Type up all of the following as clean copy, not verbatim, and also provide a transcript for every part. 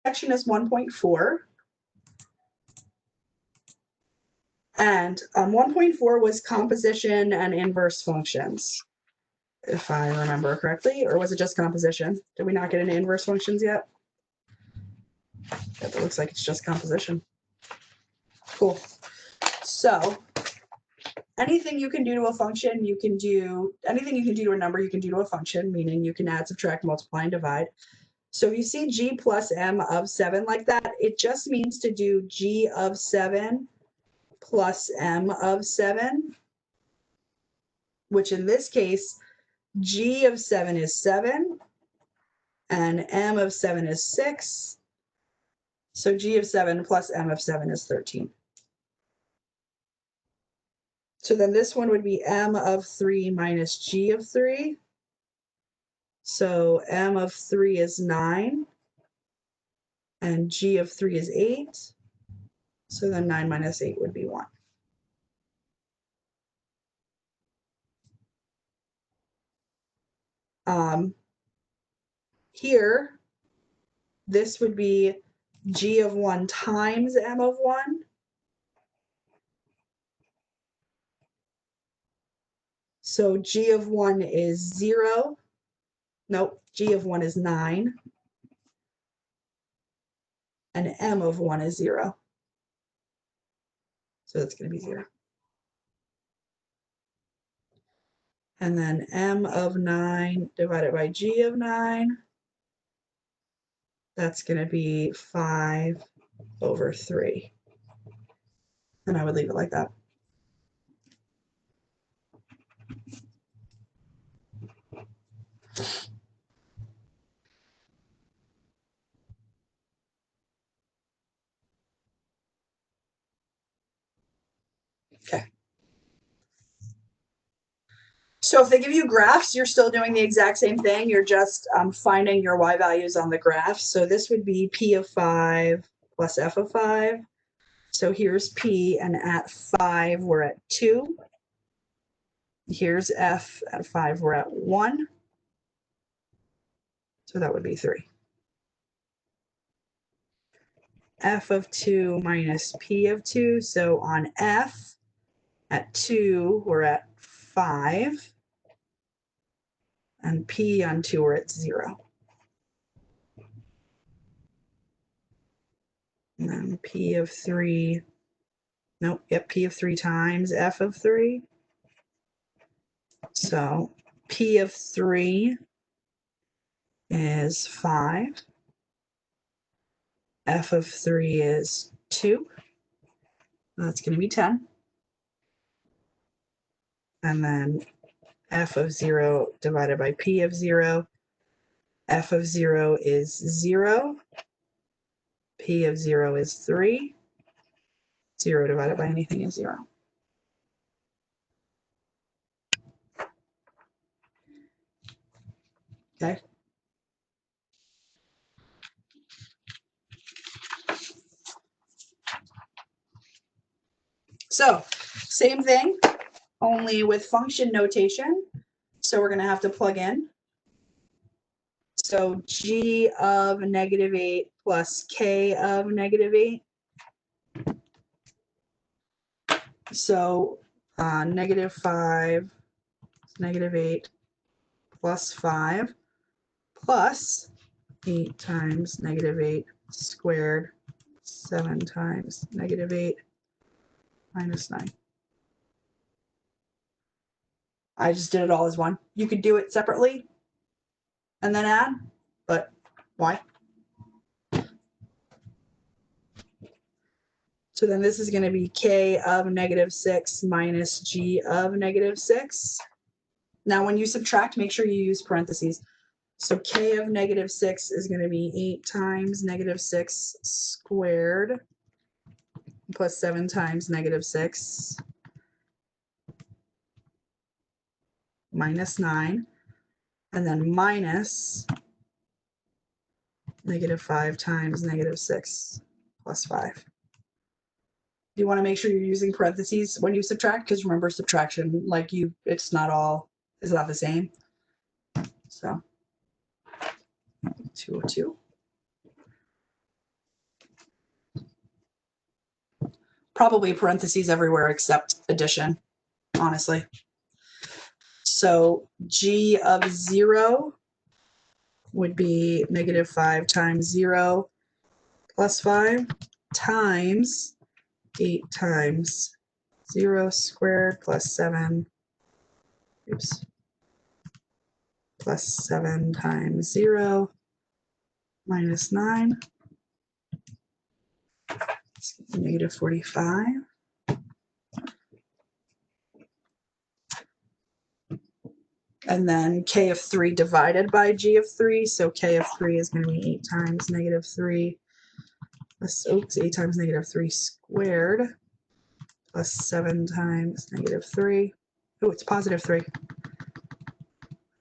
section is 1.4. And 1.4 was composition and inverse functions, if I remember correctly, or was it just composition? Did we not get into inverse functions yet? It looks like it's just composition. Cool. So anything you can do to a function, you can do, anything you can do to a number, you can do to a function, meaning you can add, subtract, multiply, and divide. So if you see g plus m of 7 like that, it just means to do g of 7 plus m of 7, which in this case, g of 7 is 7, and m of 7 is 6. So g of 7 plus m of 7 is 13. So then this one would be m of 3 minus g of 3. So m of 3 is 9, and g of 3 is 8. So then 9 minus 8 would be 1. Here, this would be g of 1 times m of 1. So g of 1 is 0. Nope, g of 1 is 9. And m of 1 is 0. So that's going to be 0. And then m of 9 divided by g of 9, that's going to be 5 over 3. And I would leave it like that. Okay. So if they give you graphs, you're still doing the exact same thing. You're just finding your y values on the graph. So this would be p of 5 plus f of 5. So here's p, and at 5, we're at 2. Here's f, at 5, we're at 1. So that would be 3. F of 2 minus p of 2. So on f, at 2, we're at 5. And p on 2, we're at 0. And then p of 3, nope, yep, p of 3 times f of 3. So p of 3 is 5. F of 3 is 2. That's going to be 10. And then f of 0 divided by p of 0. F of 0 is 0. P of 0 is 3. 0 divided by anything is 0. Okay. So same thing, only with function notation. So we're going to have to plug in. So g of -8 plus k of -8. So -5, -8 plus 5 plus 8 times -8 squared, 7 times -8 minus 9. I just did it all as one. You could do it separately and then add, but why? So then this is going to be k of -6 minus g of -6. Now when you subtract, make sure you use parentheses. So k of -6 is going to be 8 times -6 squared plus 7 times -6 minus 9, and then minus -5 times -6 plus 5. You want to make sure you're using parentheses when you subtract, because remember, subtraction, like it's not the same. So 202. Probably parentheses everywhere except addition, honestly. So g of 0 would be -5 times 0 plus 5 times 8 times 0 squared plus 7, oops, plus 7 times 0 minus 9, -45. And then k of 3 divided by g of 3. So k of 3 is going to be 8 times -3 plus, oops, 8 times -3 squared plus 7 times -3. Oh, it's +3.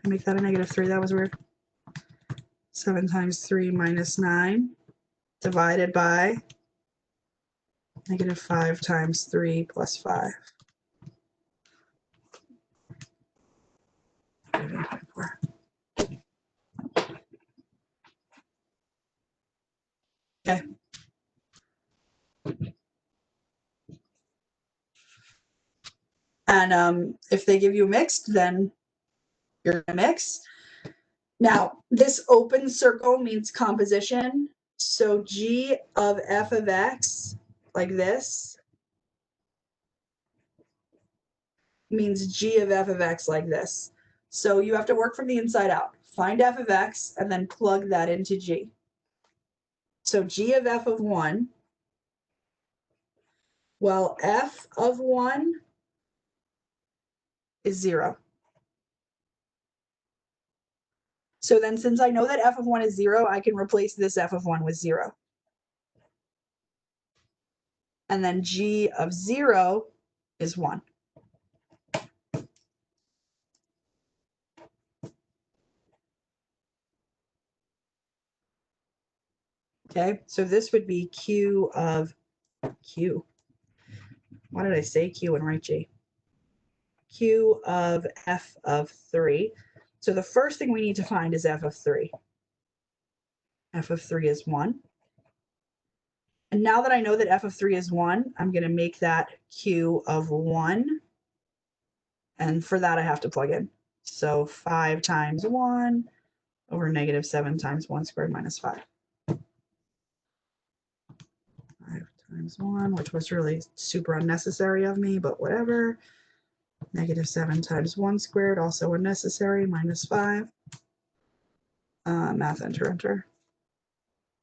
I make that a -3. That was weird. 7 times 3 minus 9 divided by -5 times 3 plus 5. Okay. And if they give you mixed, then you're going to mix. Now, this open circle means composition. So g of f of x, like this, means g of f of x like this. So you have to work from the inside out. Find f of x and then plug that into g. So g of f of 1, well, f of 1 is 0. So then since I know that f of 1 is 0, I can replace this f of 1 with 0. And then g of 0 is 1. Okay, so this would be q of q. Why did I say q and write g? Q of f of 3. So the first thing we need to find is f of 3. F of 3 is 1. And now that I know that f of 3 is 1, I'm going to make that q of 1. And for that, I have to plug in. So 5 times 1 over -7 times 1 squared minus 5. 5 times 1, which was really super unnecessary of me, but whatever. -7 times 1 squared, also unnecessary, minus 5. Math, enter, enter.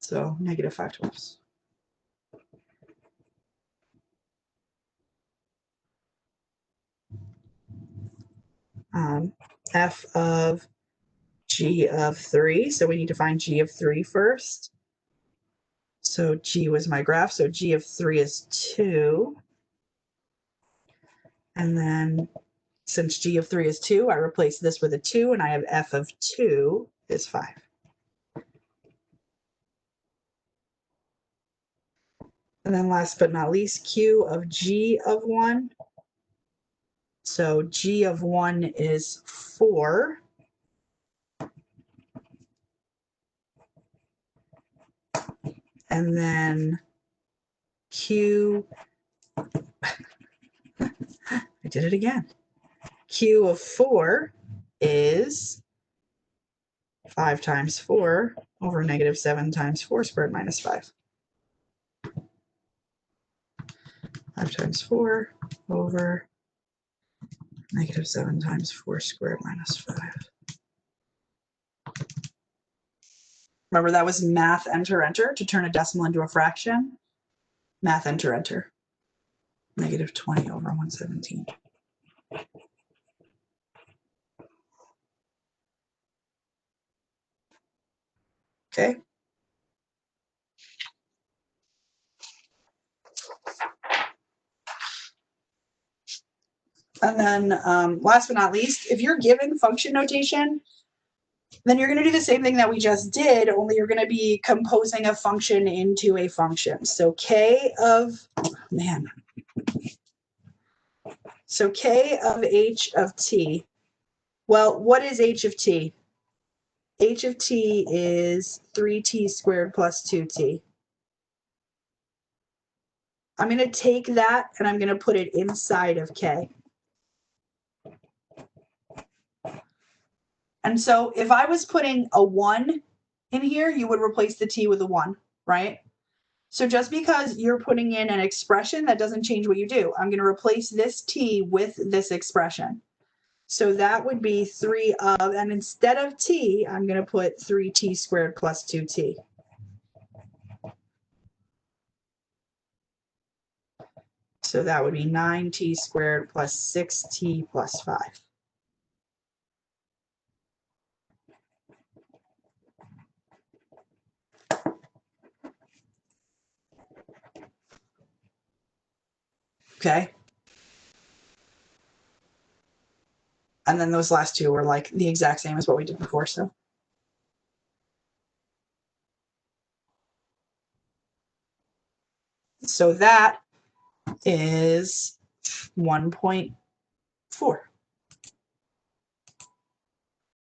So -5/12. F of g of 3. So we need to find g of 3 first. So g was my graph. So g of 3 is 2. And then since g of 3 is 2, I replace this with a 2, and I have f of 2 is 5. And then last but not least, q of g of 1. So g of 1 is 4. And then q, I did it again. Q of 4 is 5 times 4 over -7 times 4 squared minus 5. 5 times 4 over -7 times 4 squared minus 5. Remember, that was math, enter, enter to turn a decimal into a fraction. Math, enter, enter. -20 over 117. Okay. And then last but not least, if you're given function notation, then you're going to do the same thing that we just did, only you're going to be composing a function into a function. So k of, so k of h of t. Well, what is h of t? H of t is 3t squared plus 2t. I'm going to take that and I'm going to put it inside of k. And so if I was putting a 1 in here, you would replace the t with a 1, right? So just because you're putting in an expression, that doesn't change what you do. I'm going to replace this t with this expression. So that would be 3 of, and instead of t, I'm going to put 3t squared plus 2t. So that would be 9t squared plus 6t plus 5. Okay. And then those last two were like the exact same as what we did before. So that is 1.4.